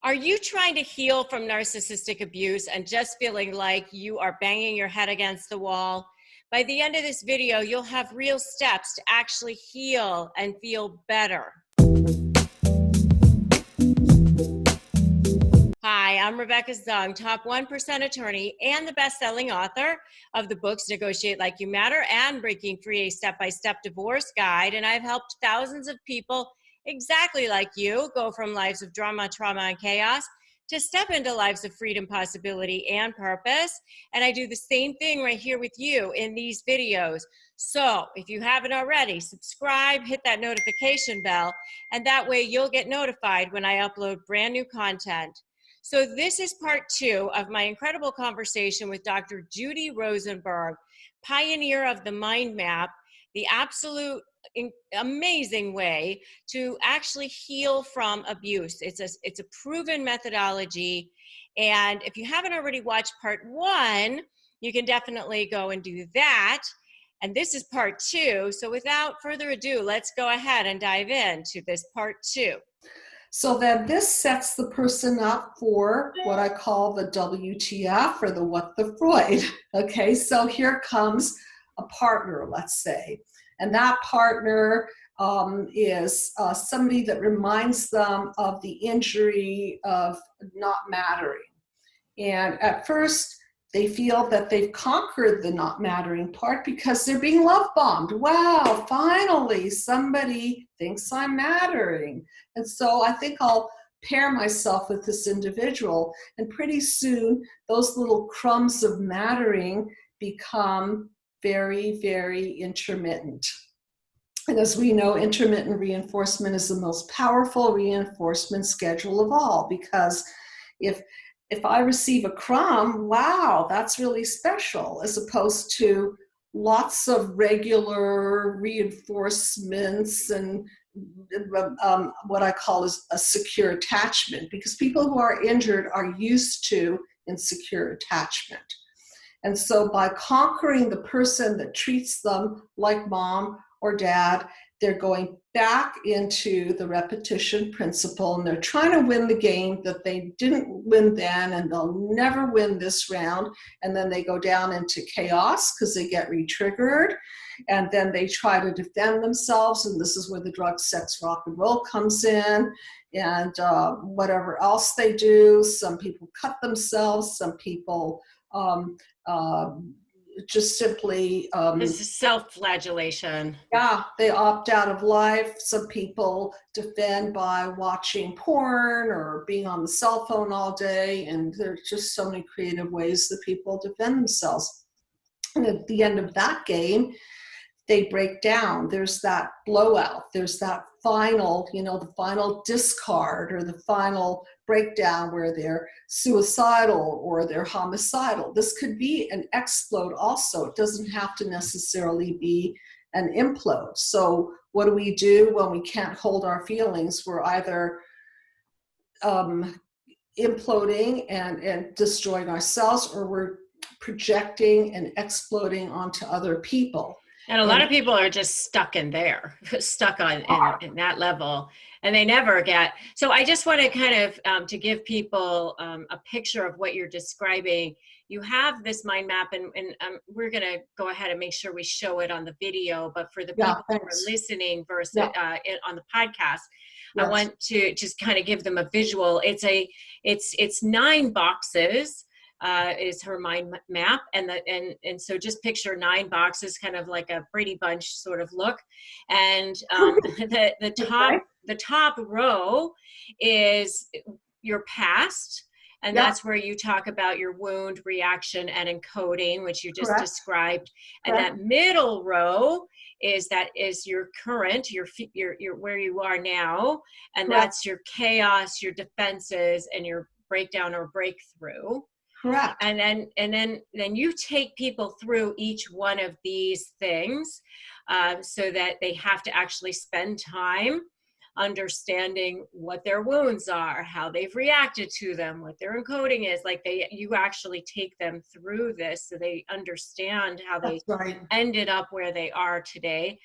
Are you trying to heal from narcissistic abuse and just feeling like you are banging your head against the wall? By the end of this video, you'll have real steps to actually heal and feel better. Hi, I'm Rebecca Zung, top 1% attorney and the best-selling author of the books Negotiate Like You Matter and Breaking Free, a Step-by-Step Divorce Guide. And I've helped thousands of people exactly like you go from lives of drama, trauma, and chaos to step into lives of freedom, possibility, and purpose. And I do the same thing right here with you in these videos. So if you haven't already, subscribe, hit that notification bell, and that way you'll get notified when I upload brand new content. So this is part 2 of my incredible conversation with Dr. JUDY Rosenberg, pioneer of the mind map, the absolute amazing way to actually heal from abuse. It's a proven methodology. And if you haven't already watched part 1, you can definitely go and do that. And this is part 2. So without further ado, let's go ahead and dive into this part 2. So then this sets the person up for what I call the WTF, or the what the Freud. Okay, so here comes a partner, let's say. And that partner is somebody that reminds them of the injury of not mattering. And at first, they feel that they've conquered the not mattering part because they're being love bombed. Wow, finally, somebody thinks I'm mattering. And so I think I'll pair myself with this individual. And pretty soon, those little crumbs of mattering become very, very intermittent. And as we know, intermittent reinforcement is the most powerful reinforcement schedule of all, because if I receive a crumb, wow, that's really special, as opposed to lots of regular reinforcements and what I call is a secure attachment, because people who are injured are used to insecure attachment. And so by conquering the person that treats them like mom or dad, they're going back into the repetition principle, and they're trying to win the game that they didn't win then, and they'll never win this round. And then they go down into chaos because they get re-triggered, and then they try to defend themselves, and this is where the drug, sex, rock and roll comes in, and whatever else they do. Some people cut themselves, some people just simply this is self-flagellation. Yeah, they opt out of life. Some people defend by watching porn or being on the cell phone all day, and there's just so many creative ways that people defend themselves. And at the end of that game, they break down. There's that blowout. There's that final, the final discard, or the final breakdown where they're suicidal or they're homicidal. This could be an explode also. It doesn't have to necessarily be an implode. So what do we do when we can't hold our feelings? We're either imploding and destroying ourselves, or we're projecting and exploding onto other people. And a lot of people are just stuck in there, stuck in that level, and they never get. So I just want to kind of to give people a picture of what you're describing. You have this mind map, and we're going to go ahead and make sure we show it on the video. But for the people who are listening versus on the podcast, I want to just kind of give them a visual. It's 9 boxes. Is her mind map, and so just picture 9 boxes, kind of like a Brady Bunch sort of look, and the top row is your past, and that's where you talk about your wound, reaction, and encoding, which you just described, and that middle row is your current, your where you are now, and that's your chaos, your defenses, and your breakdown or breakthrough. Correct. And then you take people through each one of these things so that they have to actually spend time understanding what their wounds are, how they've reacted to them, what their encoding is. Like you actually take them through this so they understand how they ended up where they are today.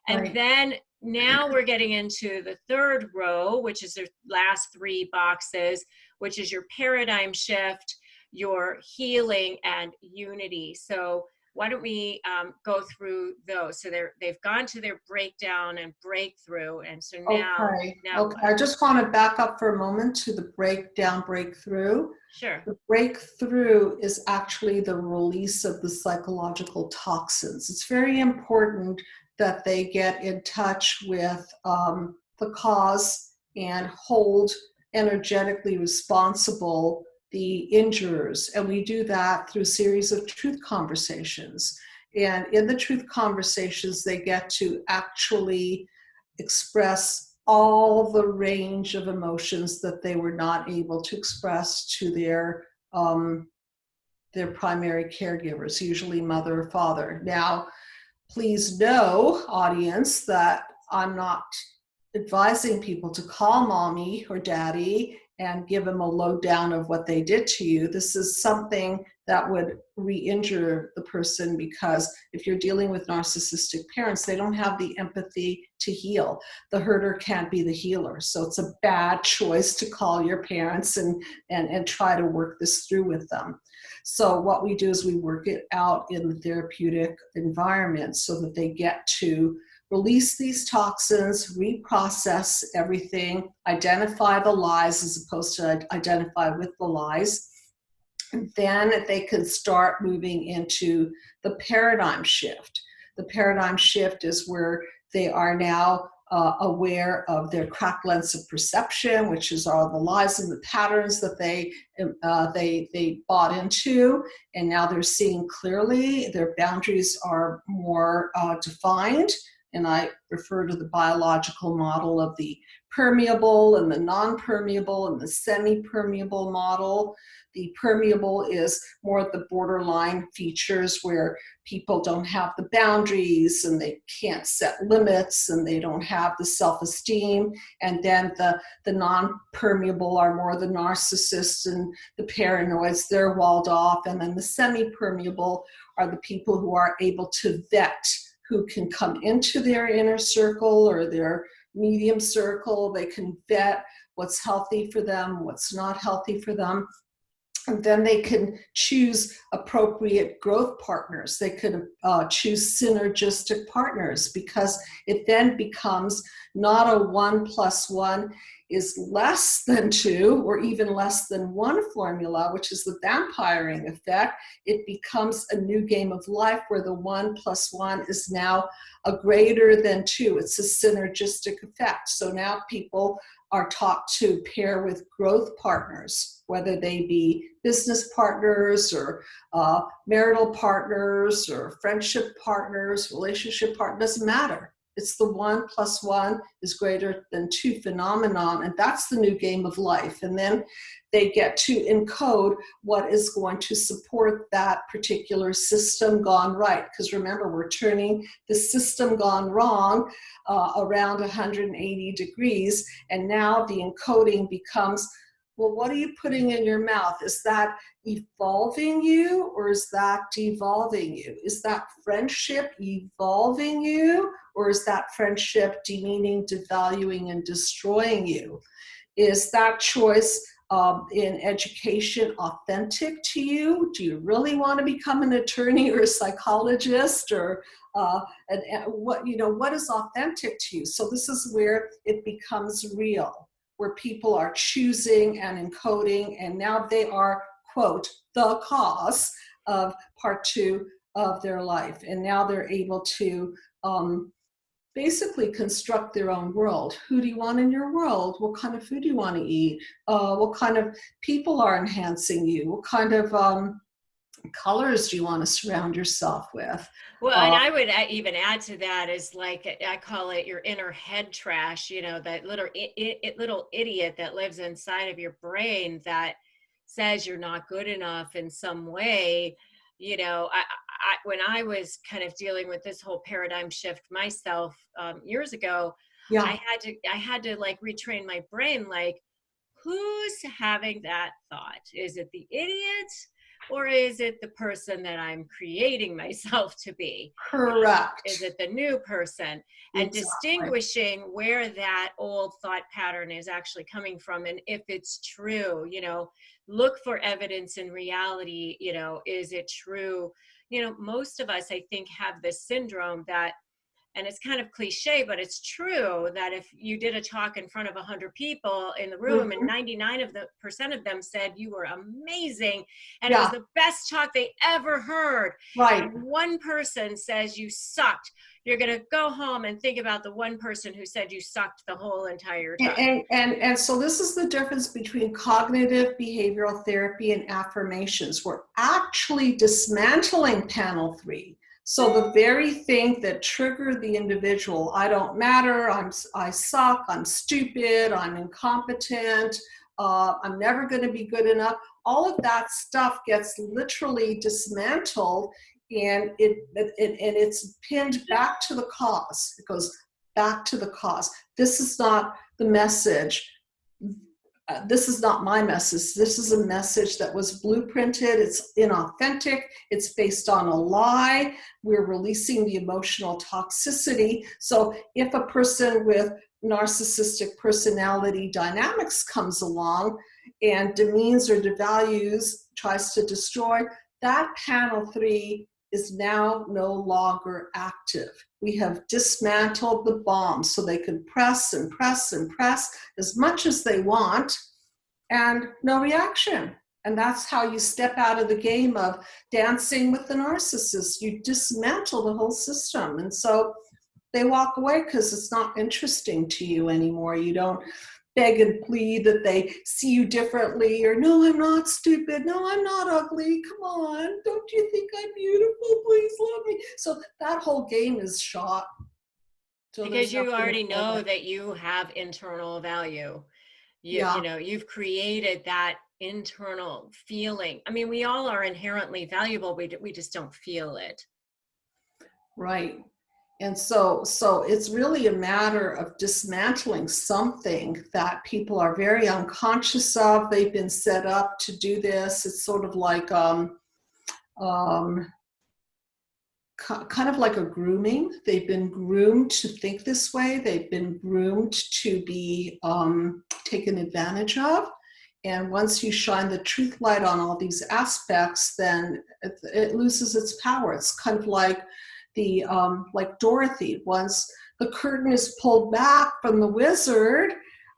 And then now we're getting into the third row, which is the last 3 boxes, which is your paradigm shift, your healing, and unity. So why don't we go through those? So they've gone to their breakdown and breakthrough, and so now Okay. what? I just want to back up for a moment to the breakdown, breakthrough. Sure. The breakthrough is actually the release of the psychological toxins. It's very important that they get in touch with the cause and hold energetically responsible the injurers. And we do that through a series of truth conversations. And in the truth conversations, they get to actually express all the range of emotions that they were not able to express to their primary caregivers, usually mother or father. Now, please know, audience, that I'm not advising people to call mommy or daddy and give them a lowdown of what they did to you. This is something that would re-injure the person, because if you're dealing with narcissistic parents, they don't have the empathy to heal. The herder can't be the healer. So it's a bad choice to call your parents and try to work this through with them. So what we do is we work it out in the therapeutic environment so that they get to release these toxins, reprocess everything, identify the lies as opposed to identify with the lies. And then they can start moving into the paradigm shift. The paradigm shift is where they are now aware of their cracked lens of perception, which is all the lies and the patterns that they bought into, and now they're seeing clearly. Their boundaries are more defined. And I refer to the biological model of the permeable and the non-permeable and the semi-permeable model. The permeable is more at the borderline features where people don't have the boundaries and they can't set limits and they don't have the self-esteem. And then the non-permeable are more the narcissists and the paranoids, they're walled off. And then the semi-permeable are the people who are able to vet, who can come into their inner circle or their medium circle. They can vet what's healthy for them, what's not healthy for them. And then they can choose appropriate growth partners. They could choose synergistic partners, because it then becomes not a 1 + 1 is less than 2 or even less than 1 formula, which is the vampiring effect. It becomes a new game of life where the 1 + 1 is now a greater than 2. It's a synergistic effect. So now people are taught to pair with growth partners, whether they be business partners or marital partners or friendship partners, relationship partners, doesn't matter. It's the 1 + 1 is greater than 2 phenomenon, and that's the new game of life. And then they get to encode what is going to support that particular system gone right. Because remember, we're turning the system gone wrong around 180 degrees, and now the encoding becomes, well, what are you putting in your mouth? Is that evolving you, or is that devolving you? Is that friendship evolving you, or is that friendship demeaning, devaluing, and destroying you? Is that choice in education authentic to you? Do you really want to become an attorney or a psychologist, or what is authentic to you? So this is where it becomes real, where people are choosing and encoding, and now they are, quote, the cause of part 2 of their life. And now they're able to basically construct their own world. Who do you want in your world? What kind of food do you want to eat? What kind of people are enhancing you? What kind of colors do you want to surround yourself with? Well, and I would even add to that is, like, I call it your inner head trash, that little idiot that lives inside of your brain that says you're not good enough in some way. When I was kind of dealing with this whole paradigm shift myself years ago, Yeah. I had to like retrain my brain, like, who's having that thought? Is it the idiot, Or is it the person that I'm creating myself to be? Correct. Is it the new person? And Exactly. distinguishing where that old thought pattern is actually coming from. And if it's true, look for evidence in reality. Is it true? Most of us, I think, have this syndrome that, and it's kind of cliche, but it's true, that if you did a talk in front of 100 people in the room and 99% of them said you were amazing and it was the best talk they ever heard, right, and one person says you sucked, you're going to go home and think about the one person who said you sucked the whole entire time. And so this is the difference between cognitive behavioral therapy and affirmations. We're actually dismantling panel 3. So the very thing that triggered the individual, I don't matter, I suck, I'm stupid, I'm incompetent, I'm never going to be good enough, all of that stuff gets literally dismantled, and it's pinned back to the cause. It goes back to the cause. This is not the message. This is not my message. This is a message that was blueprinted. It's inauthentic. It's based on a lie. We're releasing the emotional toxicity. So if a person with narcissistic personality dynamics comes along and demeans or devalues, tries to destroy, that panel 3 is now no longer active. We have dismantled the bomb so they can press and press and press as much as they want and no reaction. And that's how you step out of the game of dancing with the narcissist. You dismantle the whole system. And so they walk away because it's not interesting to you anymore. You don't beg and plead that they see you differently, or no, I'm not stupid, no, I'm not ugly, come on, don't you think I'm beautiful, please love me. So that whole game is shot. So because you already know that you have internal value. You've created that internal feeling. I mean, we all are inherently valuable, we just don't feel it. Right. And so it's really a matter of dismantling something that people are very unconscious of. They've been set up to do this. It's sort of like kind of like a grooming. They've been groomed to think this way. They've been groomed to be taken advantage of. And once you shine the truth light on all these aspects, then it loses its power. It's kind of like like Dorothy, once the curtain is pulled back from the wizard,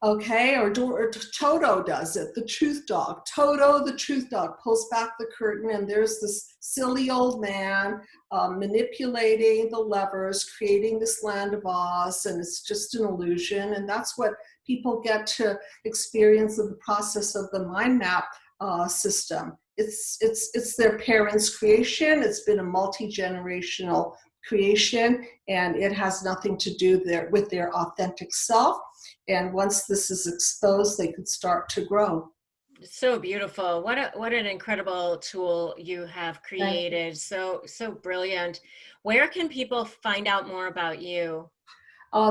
okay, or Toto does it, the truth dog. Toto, the truth dog, pulls back the curtain, and there's this silly old man manipulating the levers, creating this land of Oz, and it's just an illusion. And that's what people get to experience in the process of the mind map system. It's their parents' creation. It's been a multi-generational creation, and it has nothing to do with their authentic self. And once this is exposed, they can start to grow. So beautiful. What an incredible tool you have created. So brilliant. Where can people find out more about you?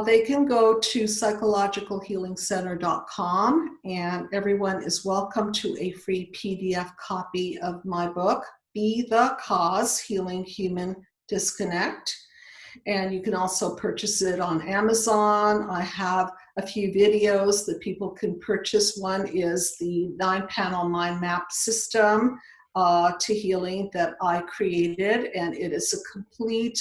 They can go to psychologicalhealingcenter.com, and everyone is welcome to a free PDF copy of my book, Be the Cause, Healing Human Disconnect. And you can also purchase it on Amazon. I have a few videos that people can purchase. One is the 9-panel mind map system to healing that I created, and it is a complete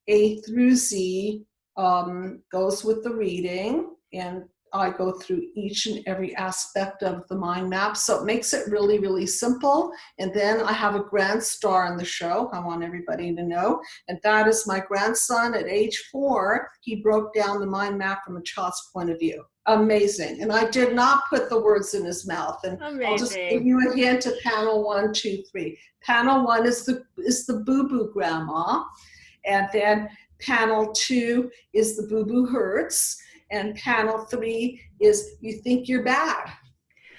A through Z, goes with the reading, and I go through each and every aspect of the mind map. So it makes it really, really simple. And then I have a grand star in the show, I want everybody to know, and that is my grandson at age 4. He broke down the mind map from a child's point of view. Amazing. And I did not put the words in his mouth. And amazing. I'll just give you a hint of panel 1, 2, 3. Panel 1 is the boo-boo grandma. And then panel 2 is the boo-boo hurts. And panel 3 is you think you're bad.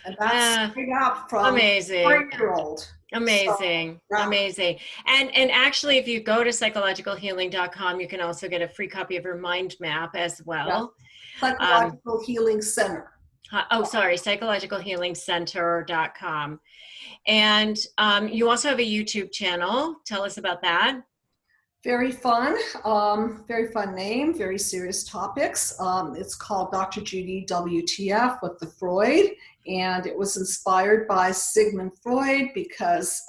And that's straight up from amazing. 4-year-old. Amazing. So, yeah. Amazing. And actually, if you go to psychologicalhealing.com, you can also get a free copy of your mind map as well. Yeah. Psychological Healing Center. Oh, sorry, psychologicalhealingcenter.com. And you also have a YouTube channel. Tell us about that. Very fun name, very serious topics. It's called Dr. Judy WTF with the Freud, and it was inspired by Sigmund Freud because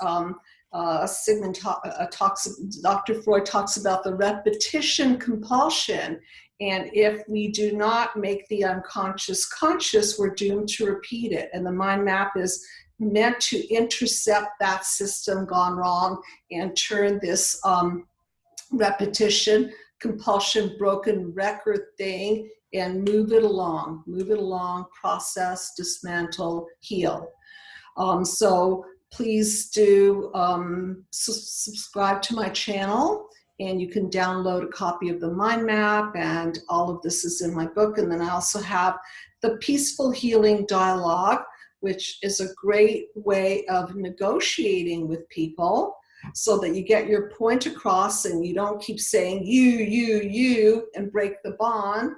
Dr. Freud talks about the repetition compulsion, and if we do not make the unconscious conscious, we're doomed to repeat it. And the mind map is meant to intercept that system gone wrong and turn this repetition, compulsion, broken record thing, and move it along, process, dismantle, heal. So please do subscribe to my channel, and you can download a copy of the mind map, and all of this is in my book. And then I also have the Peaceful Healing Dialogue, which is a great way of negotiating with people, so that you get your point across and you don't keep saying you, and break the bond,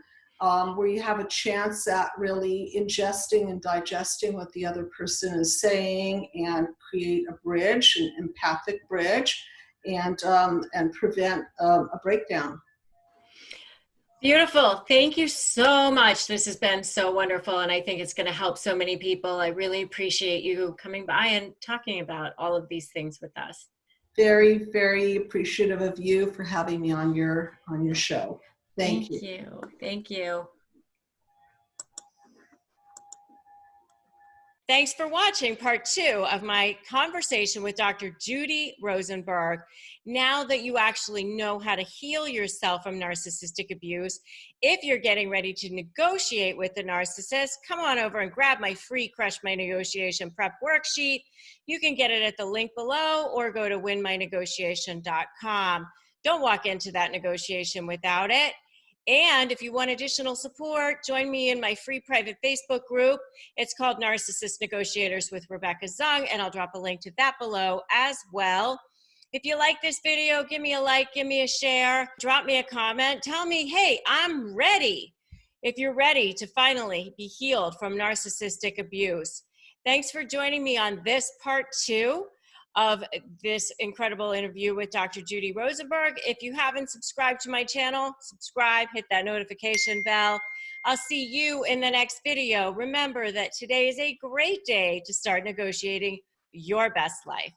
where you have a chance at really ingesting and digesting what the other person is saying and create a bridge, an empathic bridge, and prevent a breakdown. Beautiful. Thank you so much. This has been so wonderful, and I think it's going to help so many people. I really appreciate you coming by and talking about all of these things with us. Very, very appreciative of you for having me on your show. Thank you. Thank you. Thanks for watching part 2 of my conversation with Dr. Judy Rosenberg. Now that you actually know how to heal yourself from narcissistic abuse, if you're getting ready to negotiate with the narcissist, come on over and grab my free Crush My Negotiation Prep worksheet. You can get it at the link below or go to winmynegotiation.com. Don't walk into that negotiation without it. And if you want additional support, join me in my free private Facebook group. It's called Narcissist Negotiators with Rebecca Zung, and I'll drop a link to that below as well. If you like this video, give me a like, give me a share, drop me a comment. Tell me, hey, I'm ready. If you're ready to finally be healed from narcissistic abuse. Thanks for joining me on this part 2 of this incredible interview with Dr. Judy Rosenberg. If you haven't subscribed to my channel, subscribe, hit that notification bell. I'll see you in the next video. Remember that today is a great day to start negotiating your best life.